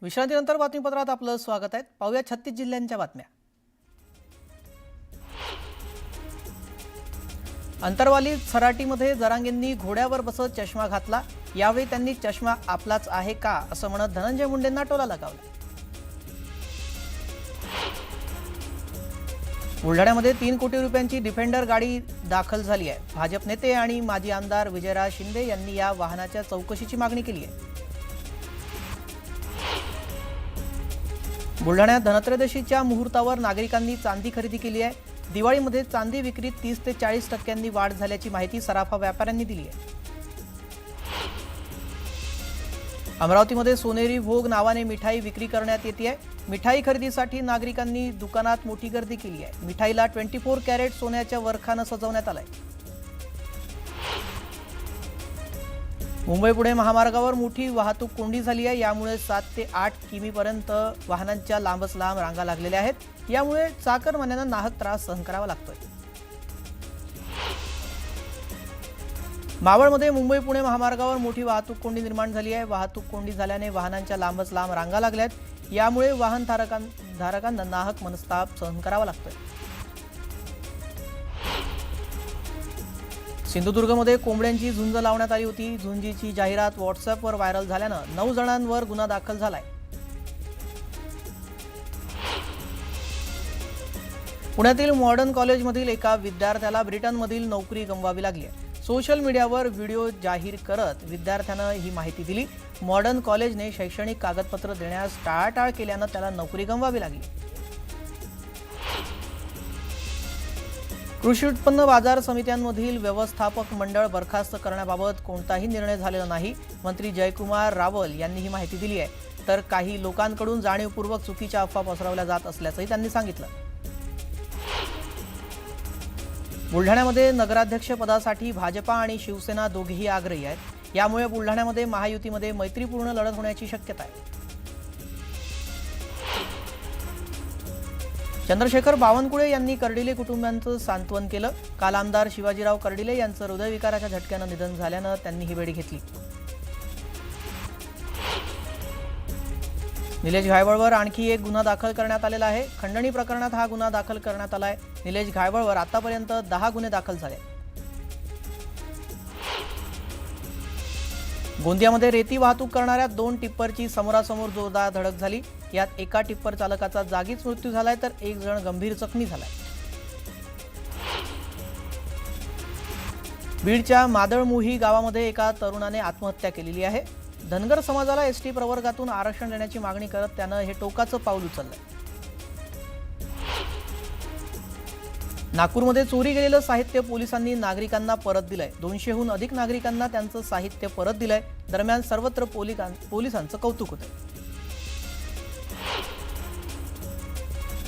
विश्रांतीनंतर बातमीपत्रात आपलं स्वागत आहे। पाहूया 36 जिल्ह्यांच्या बातम्या। अंतरवाली सराटीमध्ये जरांगेंनी घोड्यावर बसत चष्मा घातला। यावेळी त्यांनी चष्मा आपलाच आहे का असं म्हणत धनंजय मुंडेंना टोला लगावला। बुलढाण्यामध्ये 3 कोटी रुपयांची डिफेंडर गाडी दाखल झाली आहे। भाजप नेते आणि माजी आमदार विजयराज शिंदे यांनी या वाहनाच्या चौकशीची मागणी केली आहे। बुलढाण्यात धनत्रयोदशीच्या मुहूर्तावर नागरिकांनी चांदी खरेदी केली आहे। दिवाळीमध्ये चांदी विक्रीत 30 ते 40% वाढ झाल्याची माहिती सराफा व्यापाऱ्यांनी दिली आहे। अमरावतीमध्ये सोनेरी भोग नावाने मिठाई विक्री करण्यात येते आहे। मिठाई खरेदीसाठी नागरिकांनी दुकानात मोठी गर्दी केली आहे। मिठाईला 24 कॅरेट सोन्याच्या वरखानं सजवण्यात आलंय। मुंबई पुणे महामार्गावर मोठी वाहतूक कोंडी झाली आहे। यामुळे 7 ते 8 किमीपर्यंत वाहनांच्या लांबच लांब रांगा लागलेल्या आहेत। यामुळे चाकरमान्यांना नाहक त्रास सहन करावा लागतोय। मावळमध्ये मुंबई पुणे महामार्गावर मोठी वाहतूक कोंडी निर्माण झाली आहे। वाहतूक कोंडी झाल्याने वाहनांच्या लांबच लांब रांगा लागल्यात। यामुळे वाहनधारकांना नाहक मनस्ताप सहन करावा लागतोय। सिंधुदुर्गमध्ये कोंबड्यांची झुंज लावण्यात आली होती। झुंजीची जाहिरात व्हॉट्सअपवर व्हायरल झाल्यानं 9 जणांवर गुन्हा दाखल झालाय। पुण्यातील मॉडर्न कॉलेजमधील एका विद्यार्थ्याला ब्रिटनमधील नोकरी गमवावी लागली आहे। सोशल मीडियावर व्हिडिओ जाहीर करत विद्यार्थ्यानं ही माहिती दिली। मॉडर्न कॉलेजने शैक्षणिक कागदपत्र देण्यास टाळाटाळ केल्यानं त्याला नोकरी गमवावी लागली। कृषी उत्पन्न बाजार समित्यांमधील व्यवस्थापक मंडळ बरखास्त करण्याबाबत कोणताही निर्णय झालेला नाही। मंत्री जयकुमार रावल यांनी ही माहिती दिली आहे। तर काही लोकांकडून जाणीवपूर्वक चुकीच्या अफवा पसरवल्या जात असल्याचंही त्यांनी सांगितलं। बुलढाण्यामध्ये नगराध्यक्ष पदासाठी भाजपा आणि शिवसेना दोघेही आग्रही आहेत। यामुळे बुलढाण्यामध्ये महायुतीमध्ये मैत्रीपूर्ण लढत होण्याची शक्यता आहे। चंद्रशेखर बावनकुळे यांनी कर्डिले कुटुंबियांचं सांत्वन केलं। काल आमदार शिवाजीराव कर्डिले यांचं हृदयविकाराच्या झटक्यानं निधन झाल्यानं त्यांनी ही वेळ घेतली। निलेश घायवळवर आणखी एक गुन्हा दाखल करण्यात आलेला आहे। खंडणी प्रकरणात हा गुन्हा दाखल करण्यात आलाय। निलेश घायवळवर आतापर्यंत 10 गुन्हे दाखल झाले। गोंदियामध्ये रेती वाहतूक करणाऱ्या 2 टिप्परची समोरासमोर जोरदार धडक झाली। यात एका टिप्पर चालकाचा जागीच मृत्यू झालाय तर एक जण गंभीर जखमी झालाय। बीडच्या मादळमुही गावामध्ये एका तरुणाने आत्महत्या केलेली आहे। धनगर समाजाला एसटी प्रवर्गातून आरक्षण देण्याची मागणी करत त्यानं हे टोकाचं पाऊल उचललंय। नागपूरमध्ये चोरी गेलेलं साहित्य पोलिसांनी नागरिकांना परत दिलंय। 200हून अधिक नागरिकांना त्यांचं साहित्य परत दिलंय। दरम्यान सर्वत्र पोलिसांचं कौतुक होतंय।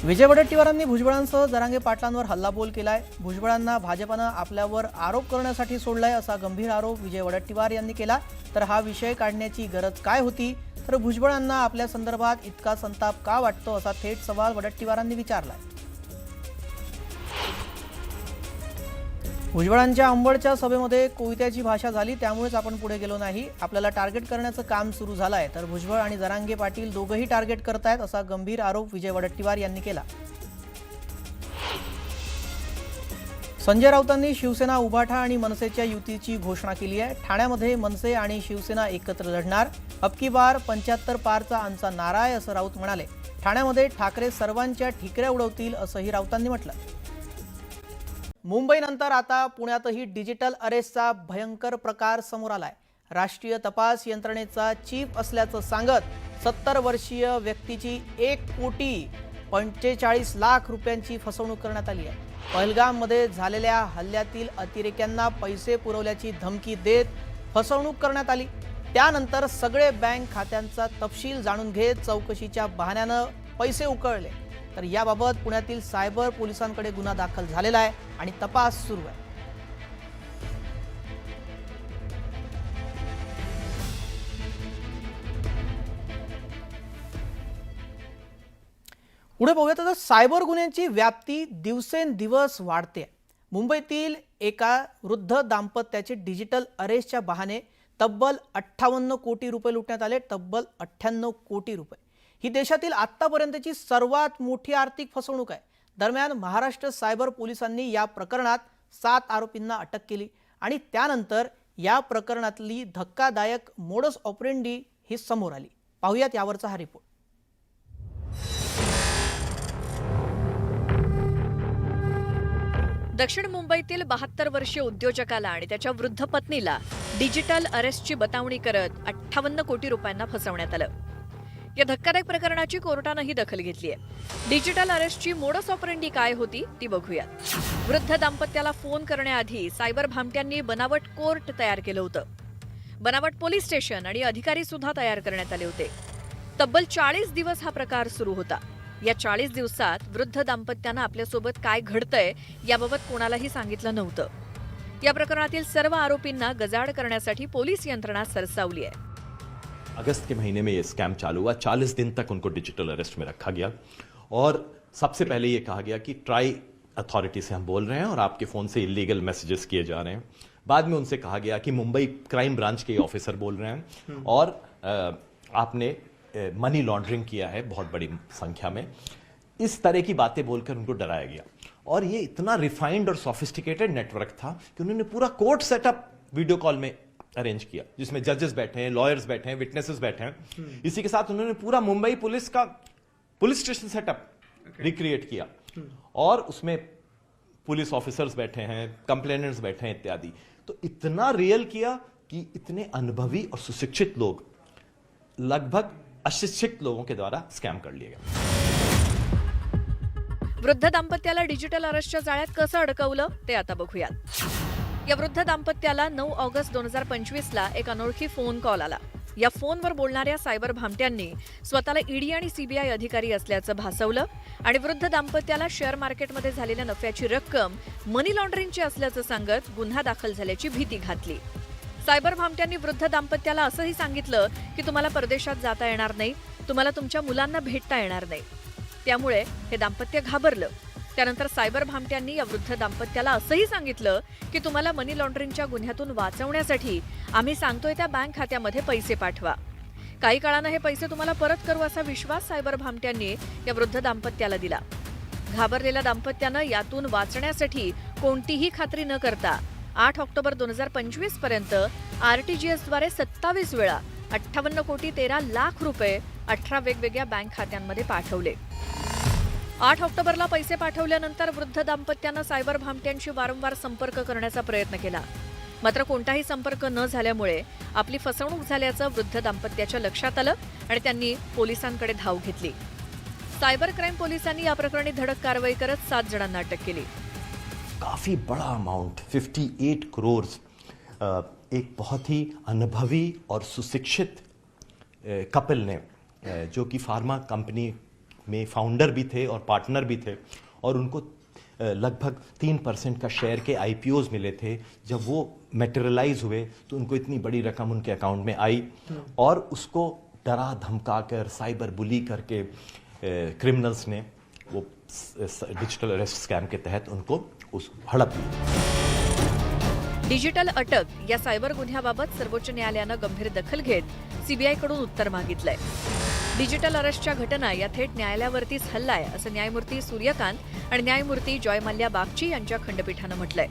विजय वडेट्टीवारांनी भुजबळांसह जरांगे पाटलांवर हल्लाबोल केलाय। भुजबळांना भाजपनं आपल्यावर आरोप करण्यासाठी सोडलाय असा गंभीर आरोप विजय वडेट्टीवार यांनी केला। तर हा विषय काढण्याची गरज काय होती, तर भुजबळांना आपल्या संदर्भात इतका संताप का वाटतो असा थेट सवाल वडेट्टीवारांनी विचारलाय। भुजबळांच्या अंबडच्या सभेमध्ये कोयत्याची भाषा झाली, त्यामुळेच आपण पुढे गेलो नाही। आपल्याला टार्गेट करण्याचं काम सुरू झालंय, तर भुजबळ आणि जरांगे पाटील दोघंही टार्गेट करतायत असा गंभीर आरोप विजय वडेट्टीवार यांनी केला। संजय राऊतांनी शिवसेना उभाठा आणि मनसेच्या युतीची घोषणा केली आहे। ठाण्यामध्ये मनसे आणि शिवसेना एकत्र लढणार। अबकी बार 75 पारचा आमचा नारा आहे असं राऊत म्हणाले। ठाण्यामध्ये ठाकरे सर्वांच्या ठिकऱ्या उडवतील असंही राऊतांनी म्हटलं। मुंबईनंतर आता पुण्यातही डिजिटल अरेस्टचा भयंकर प्रकार समोर आलाय। राष्ट्रीय तपास यंत्रणेचा चीफ असल्याचं सांगत 70 वर्षीय व्यक्तीची 1 कोटी 45 लाख रुपयांची फसवणूक करण्यात आली आहे। पहलगाममध्ये झालेल्या हल्ल्यातील अतिरेक्यांना पैसे पुरवल्याची धमकी देत फसवणूक करण्यात आली। त्यानंतर सगळे बँक खात्यांचा तपशील जाणून घेत चौकशीच्या बहाण्यानं पैसे उकळले। तर याबाबत पुण्यातील सायबर पोलिसांकडे गुन्हा दाखल झालेला आहे आणि तपास सुरू आहे। पुढे पाहूया तर सायबर गुन्ह्यांची व्याप्ती दिवसेंदिवस वाढते। मुंबईतील एका वृद्ध दाम्पत्याचे डिजिटल अरेस्टच्या बहाणे तब्बल 58 कोटी रुपये लुटण्यात आले। तब्बल 98 कोटी रुपये। ही देशातील आतापर्यंतची सर्वात मोठी आर्थिक फसवणूक आहे. दरम्यान महाराष्ट्र सायबर पोलिसांनी या प्रकरणात 7 आरोपींना अटक केली आणि त्यानंतर या प्रकरणातली धक्कादायक मोडस ऑपरेंडी ही समोर आली. पाहूयात यावरचा हा रिपोर्ट. दक्षिण मुंबईतील 72 वर्षीय उद्योजकाला आणि त्याच्या वृद्ध पत्नीला डिजिटल अरेस्टची बतावणी करत 58 कोटी रुपयांना फसवण्यात आलं. या धक्कादायक प्रकरणाची कोर्टानंही दखल घेतली आहे. डिजिटल अरेस्टची मोडस ऑपरेंडी काय होती ती बघूयात. वृद्ध दाम्पत्याला फोन करण्याआधी सायबर भामट्यांनी बनावट कोर्ट तयार केलं होतं. बनावट पोलीस स्टेशन आणि अधिकारी सुद्धा तयार करण्यात आले होते. तब्बल 40 दिवस हा प्रकार सुरू होता. या 40 दिवसात वृद्ध दाम्पत्यानं आपल्यासोबत काय घडतंय याबाबत कोणालाही सांगितलं नव्हतं. या प्रकरणातील सर्व आरोपींना गजाआड करण्यासाठी पोलीस यंत्रणा सरसावली आहे. अगस्त के महीने में ये स्कैम चालू हुआ. 40 दिन तक उनको डिजिटल अरेस्ट में रखा गया और सबसे पहले ये कहा गया कि ट्राई अथॉरिटी से हम बोल रहे हैं और आपके फ़ोन से इलीगल मैसेजेस किए जा रहे हैं. बाद में उनसे कहा गया कि मुंबई क्राइम ब्रांच के ऑफिसर बोल रहे हैं और आपने मनी लॉन्ड्रिंग किया है बहुत बड़ी संख्या में. इस तरह की बातें बोलकर उनको डराया गया और ये इतना रिफाइंड और सोफिस्टिकेटेड नेटवर्क था कि उन्होंने पूरा कोर्ट सेटअप वीडियो कॉल में अरेंज किया, जिसमें जजेस बैठे हैं, लॉयर्स बैठे हैं, विटनेसेस बैठे हैं. इसी के साथ उन्होंने पूरा मुंबई पुलिस का पुलिस स्टेशन सेटअप रिक्रिएट किया और उसमें पुलिस ऑफिसर्स बैठे हैं, कंप्लेनेंट्स बैठे हैं इत्यादि. तो इतना रियल किया कि इतने अनुभवी और सुशिक्षित लोग लगभग अशिक्षित लोगों के द्वारा स्कैम कर लिए गए. वृद्ध दाम्पत्याला डिजिटल अरेस्टच्या जाळ्यात कसं अडकवलं ते आता बघूयात. या वृद्ध दाम्पत्याला 9 ऑगस्ट 2025ला एक अनोळखी फोन कॉल आला. या फोनवर बोलणाऱ्या सायबर भामट्यांनी स्वतःला ईडी आणि सीबीआय अधिकारी असल्याचं भासवलं आणि वृद्ध दाम्पत्याला शेअर मार्केटमध्ये झालेल्या नफ्याची रक्कम मनी लॉन्ड्रिंगची असल्याचं सांगत गुन्हा दाखल झाल्याची भीती घातली. सायबर भामट्यांनी वृद्ध दाम्पत्याला असंही सांगितलं की तुम्हाला परदेशात जाता येणार नाही, तुम्हाला तुमच्या मुलांना भेटता येणार नाही. त्यामुळे हे दाम्पत्य घाबरलं. त्यानंतर सायबर भामट्यांनी या वृद्ध दाम्पत्याला असंही सांगितलं की तुम्हाला मनी लॉन्ड्रिंगच्या गुन्ह्यातून वाचवण्यासाठी आम्ही सांगतोय त्या बँक खात्यामध्ये पैसे पाठवा. काही काळानं हे पैसे तुम्हाला परत करू असा विश्वास सायबर भामट्यांनी या वृद्ध दाम्पत्याला दिला. घाबरलेल्या दाम्पत्यानं यातून वाचण्यासाठी कोणतीही खात्री न करता 8 ऑक्टोबर 2025 पर्यंत आरटीजीएसद्वारे 27 वेळा 58 कोटी 13 लाख रुपये 18 वेगवेगळ्या बँक खात्यांमध्ये पाठवले. 8 ऑक्टोबरला पैसे पाठवल्यानंतर वृद्ध दाम्पत्यानं सायबर भामट्यांशी वारंवार संपर्क करण्याचा प्रयत्न केला. मात्र कोणताही संपर्क न झाल्यामुळे आपली फसवणूक झाल्याचं वृद्ध दाम्पत्याच्या लक्षात आलं आणि त्यांनी पोलिसांकडे धाव घेतली. सायबर क्राईम पोलिसांनी या प्रकरणी धडक कारवाई करत 7 जणांना अटक केली. काफ़ी बड़ा अमाउंट 58 करोड़ एक बहुत ही अनुभवी और सुशिक्षित कपल ने जो कि फार्मा कंपनी में फाउंडर भी थे और पार्टनर भी थे और उनको लगभग 3% का शेयर के IPOs मिले थे. जब वो मेटेरियलाइज हुए तो उनको इतनी बड़ी रकम उनके अकाउंट में आई और उसको डरा धमका कर साइबर बुली करके क्रिमिनल्स ने वो डिजिटल अरेस्ट स्कैम के तहत उनको उस हड़प ली. डिजिटल अटक या सायबर गुन्ह्याबाबत सर्वोच्च न्यायालयानं गंभीर दखल घेत सीबीआयकडून उत्तर मागितलंय. डिजिटल अरेस्टच्या घटना या थेट न्यायालयावरतीच हल्लाय असं न्यायमूर्ती सूर्यकांत आणि न्यायमूर्ती जॉय मल्ल्या बागची यांच्या खंडपीठानं म्हटलंय.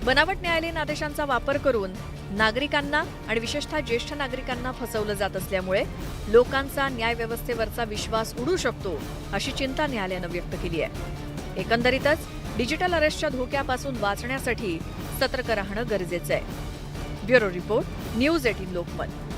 बनावट न्यायालयीन आदेशांचा वापर करून नागरिकांना आणि विशेषतः ज्येष्ठ नागरिकांना फसवलं जात असल्यामुळे लोकांचा न्यायव्यवस्थेवरचा विश्वास उडू शकतो अशी चिंता न्यायालयानं व्यक्त केली आहे. एकंदरीतच डिजिटल अरेस्टच्या धोक्यापासून वाचण्यासाठी सतर्क राहणं गरजेचं आहे. Bureau report, news 18 Lokmat.